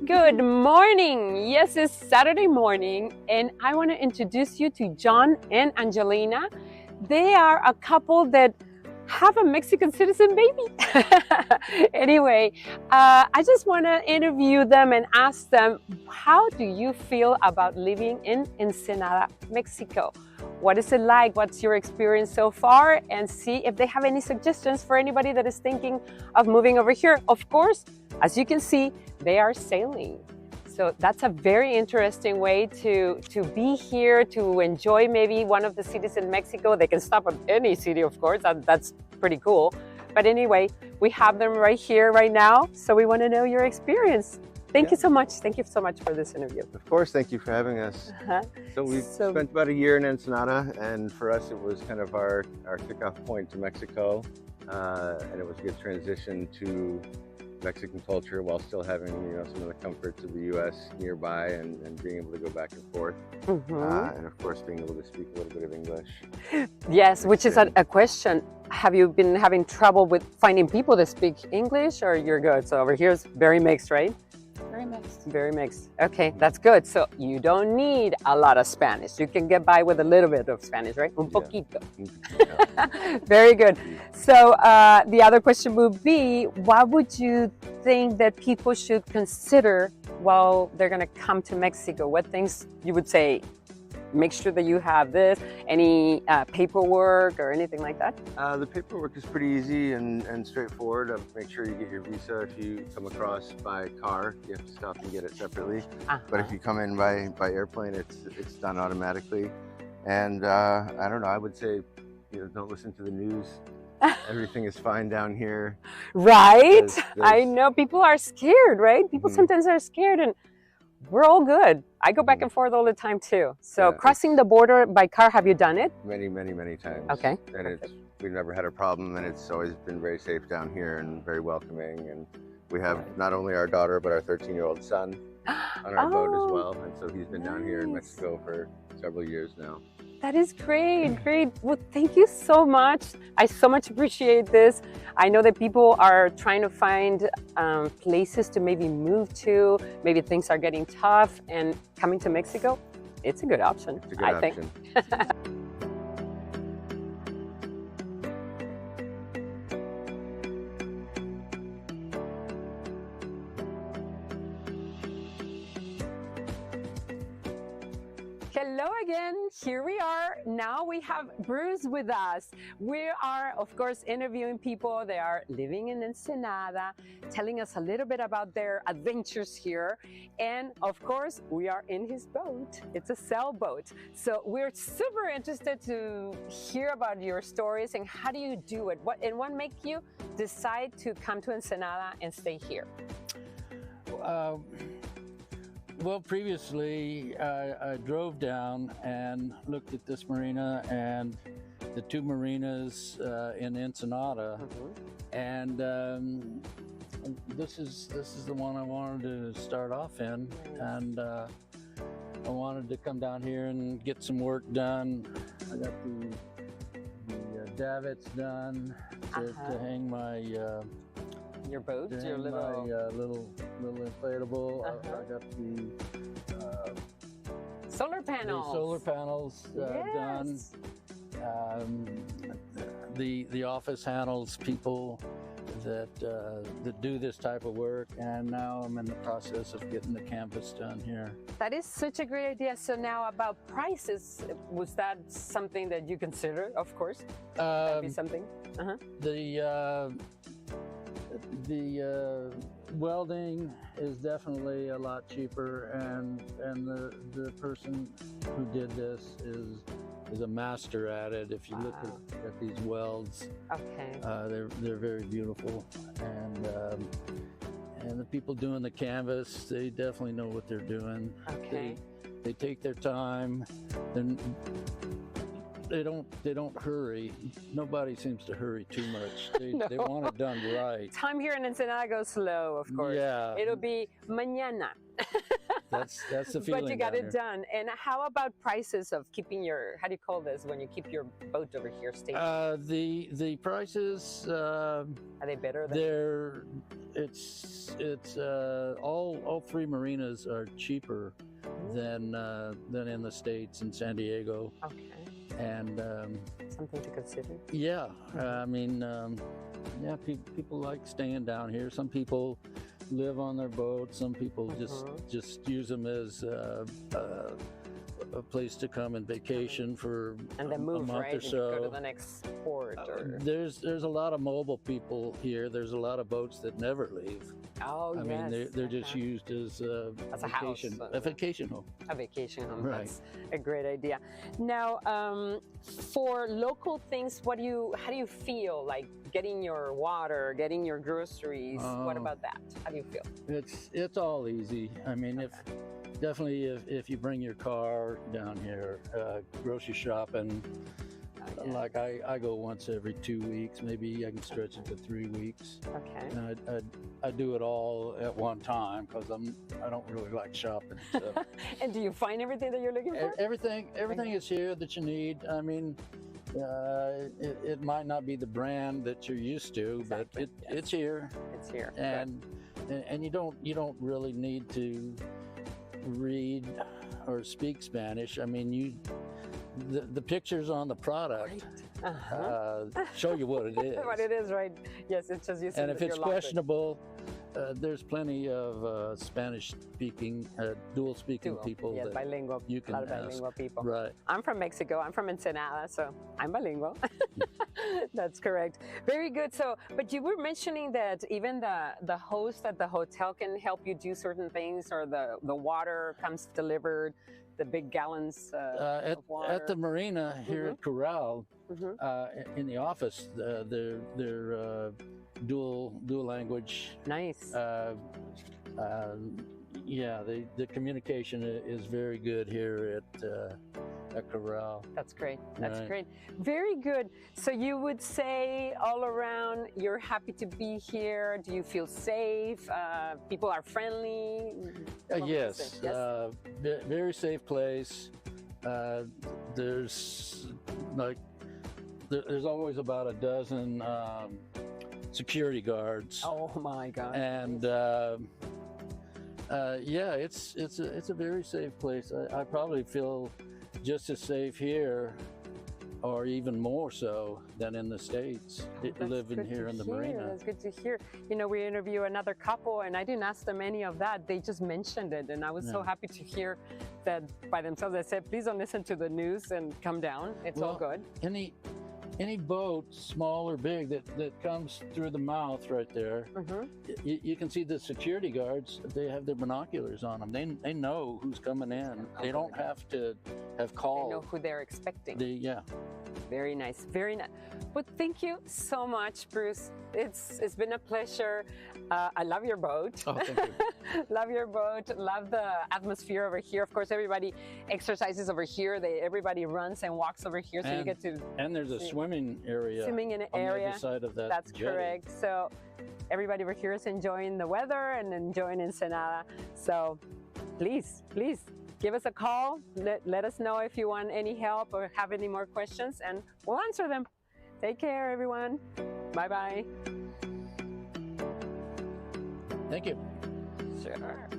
Good morning. Yes, it's Saturday morning, and I want to introduce you to John and Angelina. They are a couple that have a Mexican citizen baby. Anyway, I just want to interview them and ask them, how do you feel about living in Ensenada, Mexico? What is it like? What's your experience so far? And see if they have any suggestions for anybody that is thinking of moving over here. Of course, as you can see, they are sailing. So that's a very interesting way to be here, to enjoy maybe one of the cities in Mexico. They can stop at any city, of course. That's pretty cool. But anyway, we have them right here, right now. So we want to know your experience. Thank you so much. Thank you so much for this interview. Of course, thank you for having us. So we've spent about a year in Ensenada, and for us it was kind of our kickoff point to Mexico, and it was a good transition to Mexican culture while still having some of the comforts of the U.S. nearby, and being able to go back and forth, and of course being able to speak a little bit of English. Yes, which is a question. Have you been having trouble with finding people that speak English, or you're good? So over here is very mixed, right? Very mixed. Very mixed. Okay, that's good. So you don't need a lot of Spanish. You can get by with a little bit of Spanish, right? Un poquito. Yeah. Very good. So the other question would be, what would you think that people should consider while they're going to come to Mexico? What things you would say? Make sure that you have this, any paperwork or anything like that? The paperwork is pretty easy and straightforward. Make sure you get your visa. If you come across by car, you have to stop and get it separately. But if you come in by airplane, it's done automatically. And I don't know, I would say, don't listen to the news. Everything is fine down here. Right? I know people are scared, right? People sometimes are scared, and we're all good. I go back and forth all the time too. So crossing the border by car, have you done it? Many times. Okay. And we've never had a problem, and it's always been very safe down here and very welcoming. And we have not only our daughter, but our 13-year-old son on our boat as well. And so he's been down here in Mexico for several years now. That is great, great. Well, thank you so much. I so much appreciate this. I know that people are trying to find places to maybe move to. Maybe things are getting tough, and coming to Mexico, it's a good option. It's a good option. Think. Hello again, here we are. Now we have Bruce with us. We are, of course, interviewing people. They are living in Ensenada, telling us a little bit about their adventures here. And of course, we are in his boat. It's a sailboat. So we're super interested to hear about your stories and how do you do it? What made you decide to come to Ensenada and stay here? Well, previously I drove down and looked at this marina and the two marinas in Ensenada, and this is the one I wanted to start off in, and I wanted to come down here and get some work done. I got the davits done to hang my your boat, your little... my little inflatable. I got the solar panels. The solar panels done. The office handles people that do this type of work, and now I'm in the process of getting the canvas done here. That is such a great idea. So now about prices, was that something that you considered? Of course, that'd be something. The welding is definitely a lot cheaper, and the person who did this is a master at it. If you look at these welds, they're very beautiful, and the people doing the canvas, they definitely know what they're doing. They take their time. they don't hurry. Nobody seems to hurry too much. They No. want it done right. Time here in Ensenada goes slow, of course. Yeah. It'll be mañana. That's the feeling. But you got down it here. done. And how about prices of keeping your, how do you call this when you keep your boat over here stationed? The prices, Are they better than? all three marinas are cheaper than in the States, in San Diego. Okay. And Something to consider. yeah, I mean, yeah, people like staying down here. Some people live on their boat. Some people just use them as a place to come and vacation for And then move, a month right? or And so. go to the next port. Or... There's a lot of mobile people here. There's a lot of boats that never leave. Oh, I yes. mean, they're just used as a vacation, house. a vacation home. A vacation home. Right. That's a great idea. Now, for local things, how do you feel like getting your water, getting your groceries? What about that? How do you feel? It's all easy. I mean, definitely if you bring your car down here, grocery shopping. Like I go once every 2 weeks. Maybe I can stretch it to 3 weeks. Okay. And I do it all at one time because I don't really like shopping. So. And do you find everything that you're looking for? Everything is here that you need. I mean, it might not be the brand that you're used to, Exactly. but it's here. It's here. And you don't really need to read or speak Spanish. I mean, the pictures on the product show you what it is. What it is, right? Yes, it's just using And if your it's language. questionable, there's plenty of Spanish-speaking, dual-speaking people Yes, that bilingual. you can A lot of ask. bilingual people. Right. I'm from Mexico. I'm from Ensenada, so I'm bilingual. That's correct. Very good. So, but you were mentioning that even the host at the hotel can help you do certain things, or the water comes delivered, the big gallons of water. At the marina here at Corral, in the office, they're dual language. Nice. Yeah, the communication is very good here at Corral. That's great. That's Right. great. Very good. So you would say all around, you're happy to be here. Do you feel safe? People are friendly? What would you Yes, say? Yes. very safe place. There's always about a dozen security guards. Oh my God. And yeah, it's a very safe place. I probably feel just as safe here, or even more so, than in the States, living here in the marina. That's good to hear. You know, we interview another couple, and I didn't ask them any of that. They just mentioned it, and I was so happy to hear that by themselves. They said, please don't listen to the news and come down. It's all good. Any boat, small or big, that comes through the mouth right there, you can see the security guards. They have their binoculars on them. They know who's coming in. They don't have to have called. They know who they're expecting. Yeah. Very nice, very nice. But thank you so much, Bruce. It's been a pleasure. I love your boat. Oh, thank you. Love your boat. Love the atmosphere over here. Of course, everybody exercises over here. Everybody runs and walks over here, so you get to. And there's a swimming area. Swimming in an on area. the other side of that. That's jetty. correct. So everybody over here is enjoying the weather and enjoying Ensenada. So please give us a call. Let us know if you want any help or have any more questions, and we'll answer them. Take care, everyone. Bye-bye. Thank you. Sure.